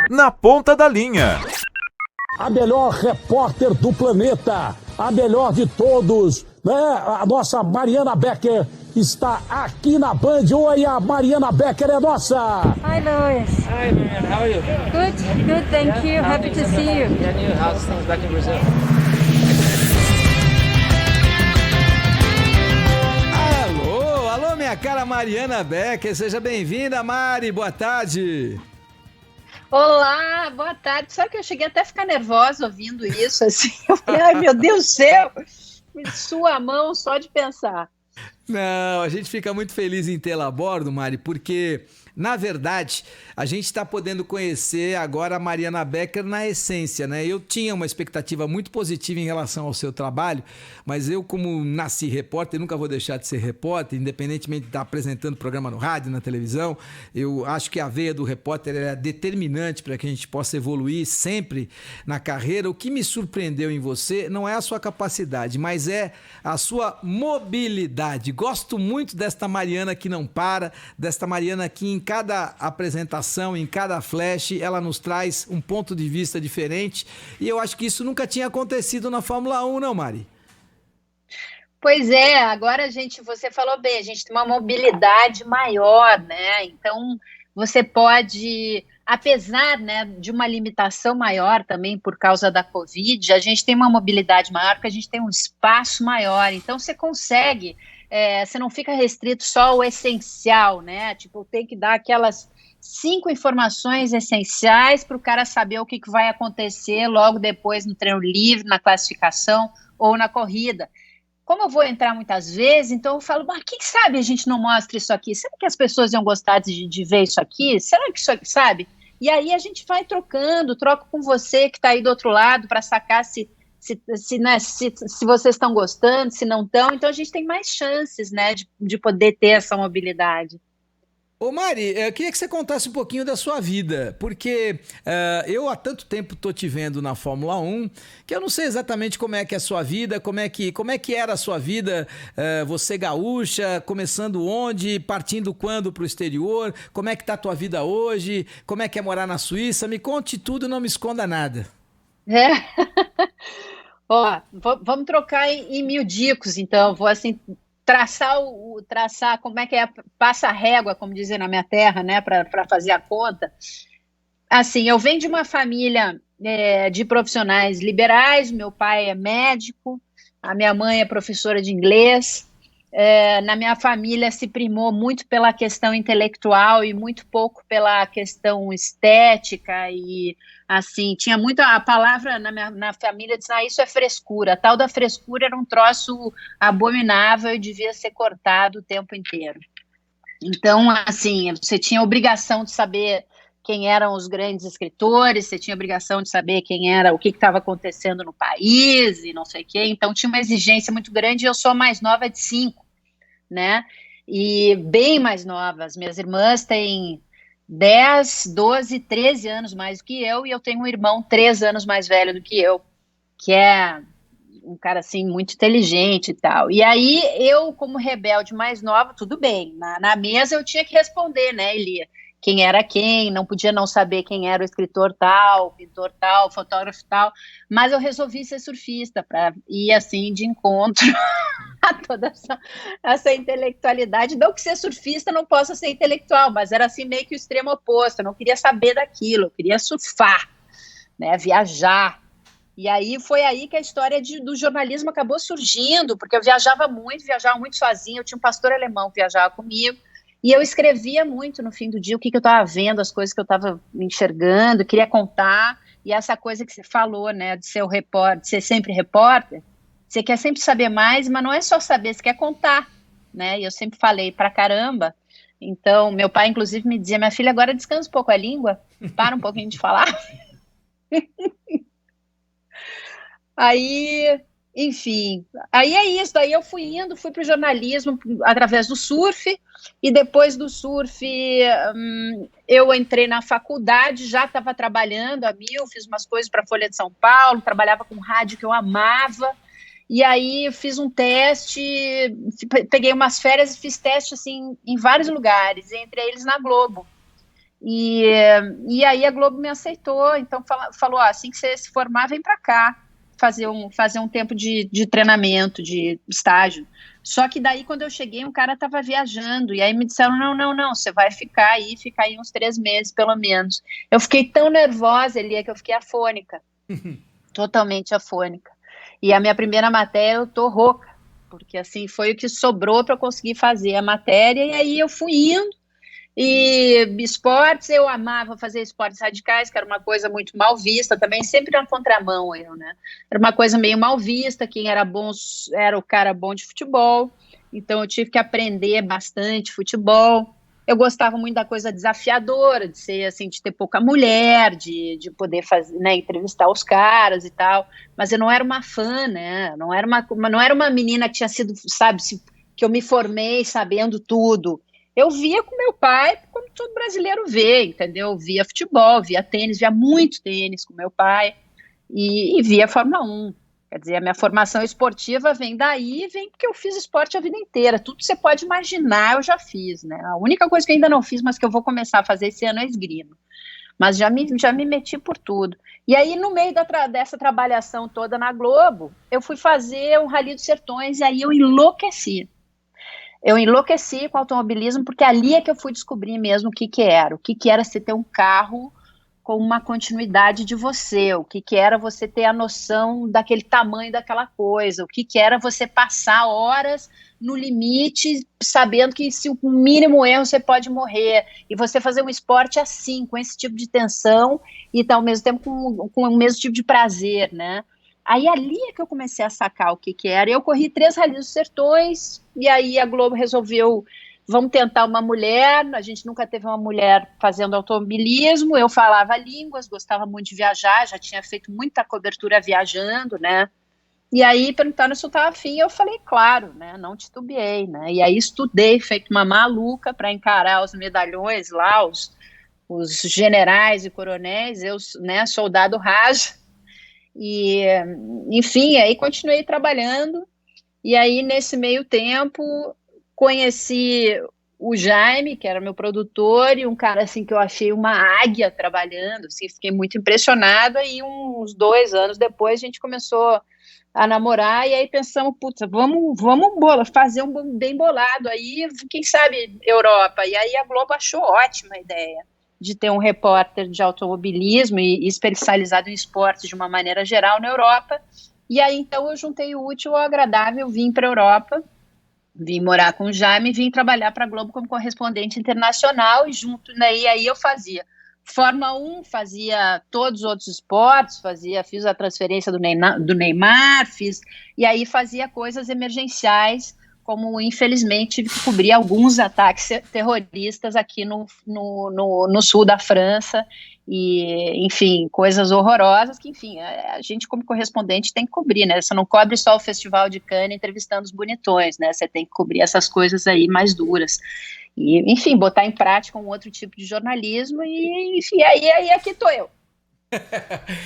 Na ponta da linha. A melhor repórter do planeta, a melhor de todos, né? A nossa Mariana Becker está aqui na Band. Oi, a Mariana Becker é nossa. Hi, Louis. Hi, Mariana. How are you? Good, thank you. Happy to see you. Yeah, new house things back in Brazil. Alô, minha cara Mariana Becker, seja bem-vinda, Mari, boa tarde. Olá, boa tarde. Sabe que eu cheguei até a ficar nervosa ouvindo isso, assim. Eu falei, ai meu Deus do céu, me sua a mão só de pensar. Não, a gente fica muito feliz em tê-la a bordo, Mari, porque, na verdade, a gente está podendo conhecer agora a Mariana Becker na essência, né? Eu tinha uma expectativa muito positiva em relação ao seu trabalho, mas eu, como nasci repórter, nunca vou deixar de ser repórter, independentemente de estar apresentando programa no rádio, na televisão. Eu acho que a veia do repórter é determinante para que a gente possa evoluir sempre na carreira. O que me surpreendeu em você não é a sua capacidade, mas é a sua mobilidade. Gosto muito desta Mariana que não para, desta Mariana que em cada apresentação, em cada flash, ela nos traz um ponto de vista diferente, e eu acho que isso nunca tinha acontecido na Fórmula 1, não, Mari? Pois é, agora você falou bem, a gente tem uma mobilidade maior, né? Então, você pode, apesar, né, de uma limitação maior também por causa da Covid, a gente tem uma mobilidade maior porque a gente tem um espaço maior, então você consegue, você não fica restrito só ao essencial, né? Tipo, tem que dar aquelas 5 informações essenciais para o cara saber o que vai acontecer logo depois no treino livre, na classificação ou na corrida. Como eu vou entrar muitas vezes, então eu falo, mas quem sabe a gente não mostra isso aqui? Será que as pessoas iam gostar de ver isso aqui? Será que isso aqui, sabe? E aí a gente vai trocando, troco com você que está aí do outro lado para sacar se vocês estão gostando, se não estão. Então a gente tem mais chances, né, de poder ter essa mobilidade. Ô Mari, eu queria que você contasse um pouquinho da sua vida, porque eu há tanto tempo tô te vendo na Fórmula 1, que eu não sei exatamente como é que é a sua vida, como é que era a sua vida, você gaúcha, começando onde, partindo quando para o exterior, como é que tá a tua vida hoje, como é que é morar na Suíça, me conte tudo, não me esconda nada. Ó, vamos trocar em miudicos, então, vou assim... traçar como é que é, passa a régua, como dizem na minha terra, né, para fazer a conta. Assim, eu venho de uma família de profissionais liberais, meu pai é médico, a minha mãe é professora de inglês, na minha família se primou muito pela questão intelectual e muito pouco pela questão estética e, assim, tinha muito a palavra na família, disse, isso é frescura, a tal da frescura era um troço abominável e devia ser cortado o tempo inteiro. Então, assim, você tinha obrigação de saber quem eram os grandes escritores, você tinha obrigação de saber o que estava acontecendo no país e não sei o quê, então tinha uma exigência muito grande e eu sou a mais nova de 5, né, e bem mais nova, as minhas irmãs têm 10, 12, 13 anos mais do que eu, e eu tenho um irmão 3 anos mais velho do que eu, que é um cara, assim, muito inteligente e tal. E aí, eu, como rebelde mais nova, tudo bem, na mesa eu tinha que responder, né, Elia? Quem era quem, não podia não saber quem era o escritor tal, pintor tal, fotógrafo tal, mas eu resolvi ser surfista para ir, assim, de encontro a toda essa intelectualidade. Não que ser surfista não possa ser intelectual, mas era, assim, meio que o extremo oposto, eu não queria saber daquilo, eu queria surfar, né, viajar. E aí foi aí que a história do jornalismo acabou surgindo, porque eu viajava muito sozinha, eu tinha um pastor alemão que viajava comigo, e eu escrevia muito no fim do dia o que eu estava vendo, as coisas que eu estava enxergando, queria contar, e essa coisa que você falou, né, de ser o repórter, de ser sempre repórter, você quer sempre saber mais, mas não é só saber, você quer contar, né, e eu sempre falei pra caramba, então meu pai inclusive me dizia, minha filha, agora descansa um pouco a língua, para um pouquinho de falar. Aí, enfim, aí é isso, aí eu fui para o jornalismo através do surf, e depois do surf eu entrei na faculdade, já estava trabalhando a mil, fiz umas coisas para a Folha de São Paulo, trabalhava com rádio que eu amava, e aí fiz um teste, peguei umas férias e fiz teste assim, em vários lugares, entre eles na Globo. E aí a Globo me aceitou, então falou, assim que você se formar, vem para cá, fazer um tempo de treinamento, de estágio. Só que daí, quando eu cheguei, um cara estava viajando, e aí me disseram, não, você vai ficar aí uns 3 meses, pelo menos. Eu fiquei tão nervosa, Elia, que eu fiquei afônica, totalmente afônica. E a minha primeira matéria, eu tô rouca, porque assim, foi o que sobrou para eu conseguir fazer a matéria, e aí eu fui indo. E esportes, eu amava fazer esportes radicais, que era uma coisa muito mal vista também, sempre na contramão né? Era uma coisa meio mal vista, quem era bom era o cara bom de futebol, então eu tive que aprender bastante futebol. Eu gostava muito da coisa desafiadora, de ser assim, de ter pouca mulher, de poder fazer, né, entrevistar os caras e tal, mas eu não era uma fã, né? Não era uma menina que tinha sido, sabe, que eu me formei sabendo tudo. Eu via com meu pai, como todo brasileiro vê, entendeu? Via futebol, via tênis, via muito tênis com meu pai, e via Fórmula 1. Quer dizer, a minha formação esportiva vem daí, vem porque eu fiz esporte a vida inteira. Tudo que você pode imaginar eu já fiz, né? A única coisa que eu ainda não fiz, mas que eu vou começar a fazer esse ano é esgrima. Mas já me meti por tudo. E aí, no meio dessa trabalhação toda na Globo, eu fui fazer um Rally dos Sertões, e aí eu enlouqueci. Eu enlouqueci com o automobilismo, porque ali é que eu fui descobrir mesmo o que era. O que era você ter um carro com uma continuidade de você, o que era você ter a noção daquele tamanho daquela coisa, o que era você passar horas no limite, sabendo que se o mínimo erro você pode morrer, e você fazer um esporte assim, com esse tipo de tensão, e tá, ao mesmo tempo com o mesmo tipo de prazer, né? Aí ali é que eu comecei a sacar o que era. Eu corri 3 Rallys dos Sertões, e aí a Globo resolveu, vamos tentar uma mulher. A gente nunca teve uma mulher fazendo automobilismo. Eu falava línguas, gostava muito de viajar, já tinha feito muita cobertura viajando, né? E aí perguntaram se eu estava afim, eu falei, claro, né? Não titubeei, né? E aí estudei, feito uma maluca, para encarar os medalhões lá, os generais e coronéis, eu, né, soldado Raj. E, enfim, aí continuei trabalhando, e aí nesse meio tempo conheci o Jaime, que era meu produtor, e um cara assim que eu achei uma águia trabalhando, assim, fiquei muito impressionada, e uns 2 anos depois a gente começou a namorar, e aí pensamos, putz, vamos fazer um bem bolado aí, quem sabe Europa, e aí a Globo achou ótima a ideia de ter um repórter de automobilismo e especializado em esportes de uma maneira geral na Europa. E aí, então, eu juntei o útil ao agradável, vim para a Europa, vim morar com o Jaime, vim trabalhar para a Globo como correspondente internacional, e junto, né, e aí eu fazia Fórmula 1, fazia todos os outros esportes, fiz a transferência do Neymar, e aí fazia coisas emergenciais, como infelizmente tive que cobrir alguns ataques terroristas aqui no sul da França, e enfim, coisas horrorosas que, enfim, a gente como correspondente tem que cobrir, né? Você não cobre só o Festival de Cannes entrevistando os bonitões, né? Você tem que cobrir essas coisas aí mais duras. E, enfim, botar em prática um outro tipo de jornalismo, e enfim, aí aqui estou eu.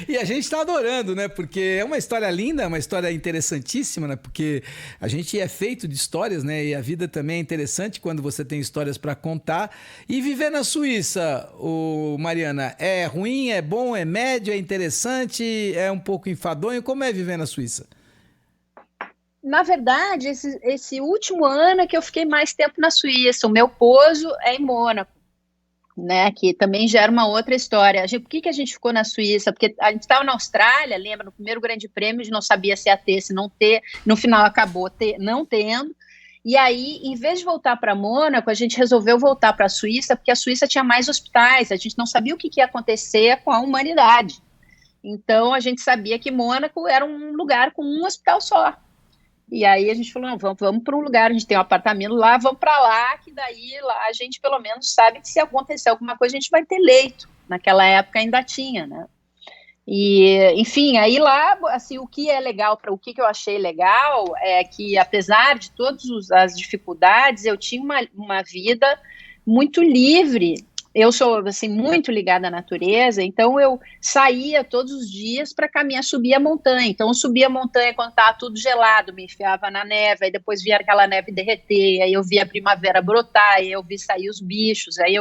E a gente tá adorando, né? Porque é uma história linda, uma história interessantíssima, né? Porque a gente é feito de histórias, né? E a vida também é interessante quando você tem histórias para contar. E viver na Suíça, Mariana, é ruim, é bom, é médio, é interessante, é um pouco enfadonho? Como é viver na Suíça? Na verdade, esse último ano é que eu fiquei mais tempo na Suíça. O meu pouso é em Mônaco, né, que também gera uma outra história. Por que a gente ficou na Suíça? Porque a gente estava na Austrália, lembra, no primeiro grande prêmio, a gente não sabia se ia ter, se não ter, no final acabou não tendo, e aí, em vez de voltar para Mônaco, a gente resolveu voltar para a Suíça, porque a Suíça tinha mais hospitais, a gente não sabia o que ia acontecer com a humanidade. Então, a gente sabia que Mônaco era um lugar com um hospital só. E aí a gente falou, não, vamos para um lugar, a gente tem um apartamento lá, vamos para lá, que daí lá a gente pelo menos sabe que se acontecer alguma coisa a gente vai ter leito. Naquela época ainda tinha, né? E, enfim, aí lá, assim, o que é legal, o que eu achei legal é que, apesar de todas as dificuldades, eu tinha uma vida muito livre. Eu sou, assim, muito ligada à natureza, então eu saía todos os dias para caminhar, subir a montanha. Então eu subia a montanha quando estava tudo gelado, me enfiava na neve, aí depois via aquela neve derreter, aí eu via a primavera brotar, aí eu vi sair os bichos, aí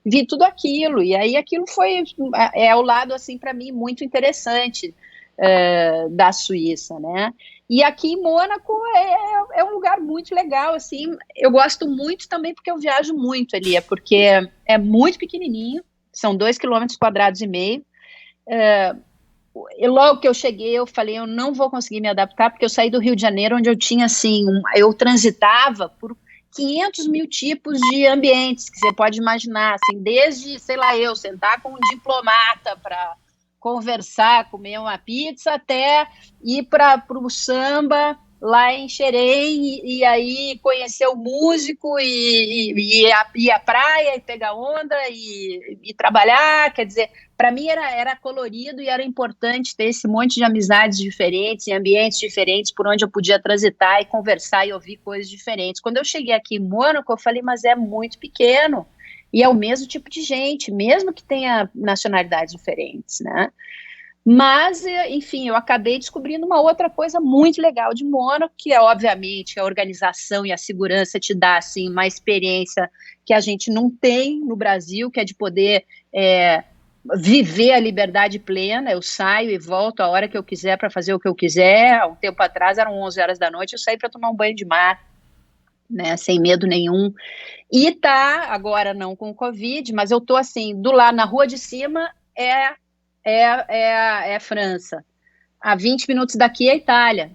vi tudo aquilo, e aí aquilo foi, o lado, assim, para mim, muito interessante da Suíça, né? E aqui em Mônaco é um lugar muito legal, assim, eu gosto muito também porque eu viajo muito ali, porque é muito pequenininho, são 2,5 km², e logo que eu cheguei, eu falei, eu não vou conseguir me adaptar, porque eu saí do Rio de Janeiro, onde eu tinha, assim, eu transitava por 500 mil tipos de ambientes que você pode imaginar, assim, desde, sei lá, eu sentar com um diplomata para conversar, comer uma pizza, até ir para o samba lá em Xerém, e aí conhecer o músico, e ir à praia, e pegar onda, e trabalhar, quer dizer, para mim era colorido e era importante ter esse monte de amizades diferentes, em ambientes diferentes, por onde eu podia transitar e conversar e ouvir coisas diferentes. Quando eu cheguei aqui em Mônaco, eu falei, mas é muito pequeno, e é o mesmo tipo de gente, mesmo que tenha nacionalidades diferentes, né? Mas, enfim, eu acabei descobrindo uma outra coisa muito legal de Mônaco, que é, obviamente, a organização e a segurança te dá, assim, uma experiência que a gente não tem no Brasil, que é de poder viver a liberdade plena. Eu saio e volto a hora que eu quiser para fazer o que eu quiser. Há um tempo atrás, eram 11 horas da noite, eu saí para tomar um banho de mar, né, sem medo nenhum. E tá, agora não com Covid, mas eu tô assim, do lado, na rua de cima é França. A 20 minutos daqui é Itália.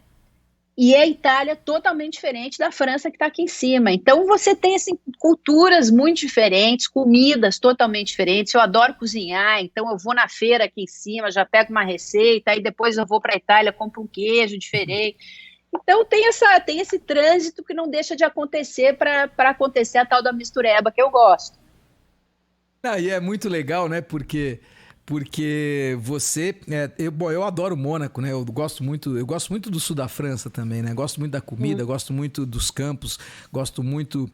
E a Itália totalmente diferente da França que está aqui em cima. Então você tem assim, culturas muito diferentes, comidas totalmente diferentes. Eu adoro cozinhar, então eu vou na feira aqui em cima, já pego uma receita, aí depois eu vou para a Itália, compro um queijo diferente. Então tem esse trânsito que não deixa de acontecer para acontecer a tal da mistureba que eu gosto. E é muito legal, né? Porque você... eu adoro Mônaco, né? Eu gosto muito do sul da França também, né? Gosto muito da comida, gosto muito dos campos, gosto muito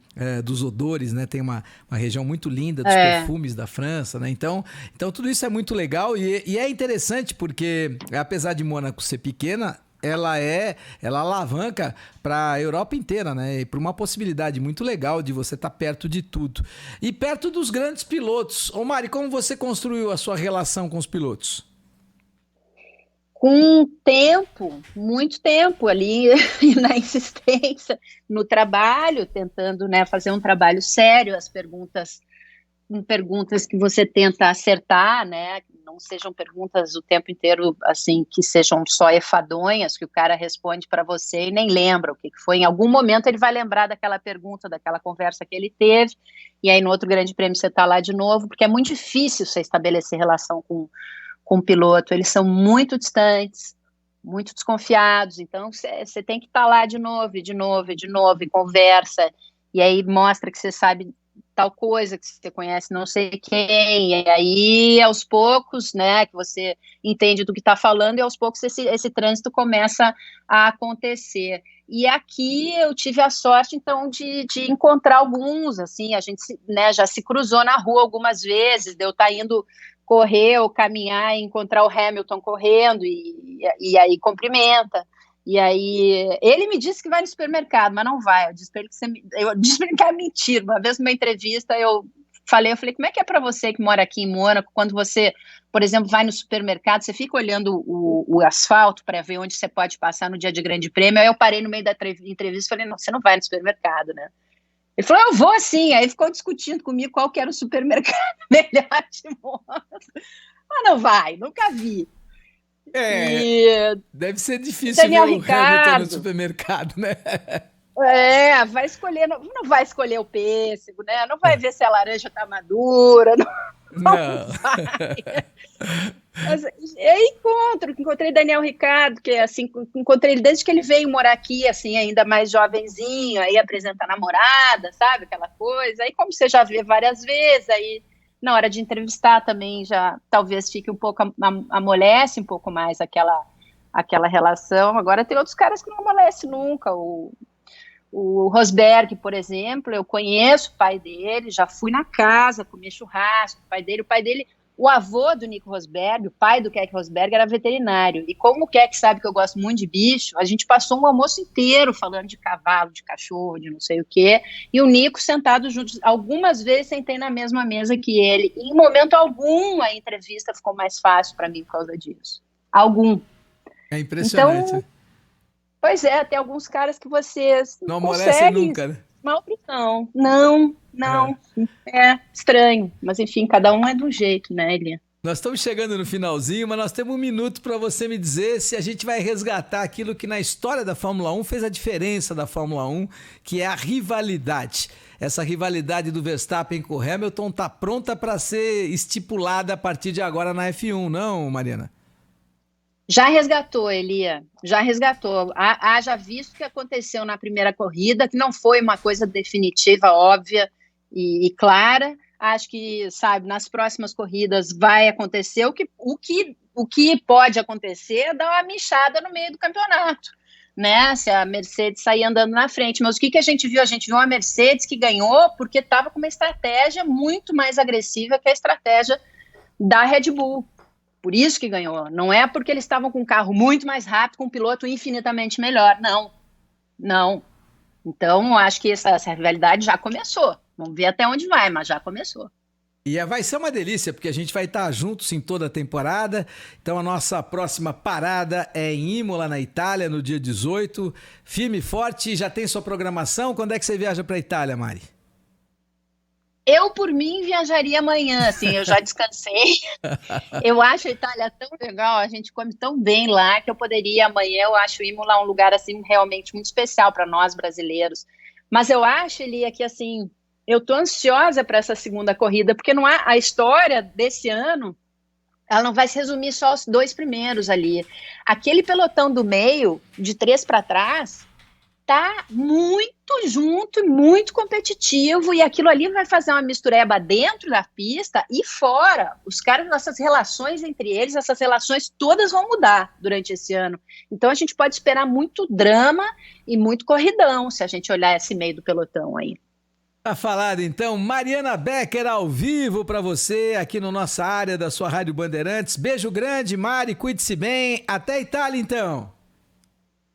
dos odores, né? Tem uma região muito linda dos perfumes da França, né? Então tudo isso é muito legal e é interessante porque, apesar de Mônaco ser pequena, ela alavanca para a Europa inteira, né? E para uma possibilidade muito legal de você estar perto de tudo. E perto dos grandes pilotos. Ô Mari, como você construiu a sua relação com os pilotos? Com tempo, muito tempo ali na insistência, no trabalho, tentando, né, fazer um trabalho sério, as perguntas que você tenta acertar, né, não sejam perguntas o tempo inteiro, assim, que sejam só enfadonhas, que o cara responde para você e nem lembra o que foi. Em algum momento ele vai lembrar daquela pergunta, daquela conversa que ele teve, e aí no outro grande prêmio você está lá de novo, porque é muito difícil você estabelecer relação com o piloto, eles são muito distantes, muito desconfiados, então você tem que estar lá de novo, e conversa, e aí mostra que você sabe tal coisa, que você conhece não sei quem, e aí aos poucos, né, que você entende do que está falando, e aos poucos esse trânsito começa a acontecer. E aqui eu tive a sorte, então, de encontrar alguns, assim, a gente, né, já se cruzou na rua algumas vezes, de eu estar indo correr ou caminhar e encontrar o Hamilton correndo, e aí cumprimenta. E aí, ele me disse que vai no supermercado, mas não vai. Eu disse para ele que é mentira. Uma vez numa entrevista eu falei, como é que é para você que mora aqui em Mônaco, quando você, por exemplo, vai no supermercado, você fica olhando o asfalto para ver onde você pode passar no dia de grande prêmio. Aí eu parei no meio da entrevista e falei, não, você não vai no supermercado, né? Ele falou, eu vou sim. Aí ficou discutindo comigo qual que era o supermercado melhor de Mônaco. Mas não vai, nunca vi. Deve ser difícil Daniel ver o Ricciardo Hamilton no supermercado, né? Vai escolher, não vai escolher o pêssego, né? Não vai ver se a laranja tá madura, não vai. Mas eu encontrei Daniel Ricciardo, que assim, encontrei ele desde que ele veio morar aqui, assim, ainda mais jovenzinho, aí apresenta a namorada, sabe, aquela coisa. Aí como você já vê várias vezes, aí na hora de entrevistar também já talvez fique um pouco, amolece um pouco mais aquela relação. Agora tem outros caras que não amolece nunca. O Rosberg, por exemplo, eu conheço o pai dele, já fui na casa comer churrasco, o pai dele O avô do Nico Rosberg, o pai do Keck Rosberg, era veterinário. E como o Keck sabe que eu gosto muito de bicho, a gente passou um almoço inteiro falando de cavalo, de cachorro, de não sei o quê. E o Nico sentado juntos. Algumas vezes sentei na mesma mesa que ele. E em momento algum a entrevista ficou mais fácil para mim por causa disso. Algum. É impressionante. Então, pois é, tem alguns caras que vocês não amolecem nunca, né? Maldição. Não. É estranho. Mas enfim, cada um é de um jeito, né, Elia? Nós estamos chegando no finalzinho, mas nós temos um minuto para você me dizer se a gente vai resgatar aquilo que na história da Fórmula 1 fez a diferença da Fórmula 1, que é a rivalidade. Essa rivalidade do Verstappen com o Hamilton está pronta para ser estipulada a partir de agora na F1, não, Mariana? Já resgatou, Elia, já resgatou. Haja visto o que aconteceu na primeira corrida, que não foi uma coisa definitiva, óbvia e clara. Acho que, sabe, nas próximas corridas vai acontecer. O que pode acontecer é dar uma minchada no meio do campeonato, né? Se a Mercedes sair andando na frente. Mas o que a gente viu? A gente viu uma Mercedes que ganhou porque estava com uma estratégia muito mais agressiva que a estratégia da Red Bull. Por isso que ganhou. Não é porque eles estavam com um carro muito mais rápido, com um piloto infinitamente melhor. Não. Então, acho que essa rivalidade já começou. Vamos ver até onde vai, mas já começou. E vai ser uma delícia, porque a gente vai estar juntos em toda a temporada. Então, a nossa próxima parada é em Imola, na Itália, no dia 18. Firme e forte, já tem sua programação? Quando é que você viaja para a Itália, Mari? Eu, por mim, viajaria amanhã, assim, eu já descansei. Eu acho a Itália tão legal, a gente come tão bem lá, que eu poderia amanhã, eu acho Imola um lugar, assim, realmente muito especial para nós brasileiros. Mas eu acho, Elia, que, assim, eu tô ansiosa para essa segunda corrida, porque não há, a história desse ano, ela não vai se resumir só aos 2 primeiros ali. Aquele pelotão do meio, de 3 para trás, tá muito junto e muito competitivo, e aquilo ali vai fazer uma mistureba dentro da pista e fora. Os caras, nossas relações entre eles, essas relações todas vão mudar durante esse ano. Então a gente pode esperar muito drama e muito corridão, se a gente olhar esse meio do pelotão aí. Tá falado, então. Mariana Becker ao vivo para você aqui no nossa área da sua Rádio Bandeirantes. Beijo grande, Mari, cuide-se bem. Até a Itália, então.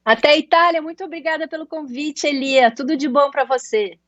Até a Itália, muito obrigada pelo convite, Elia. Tudo de bom para você.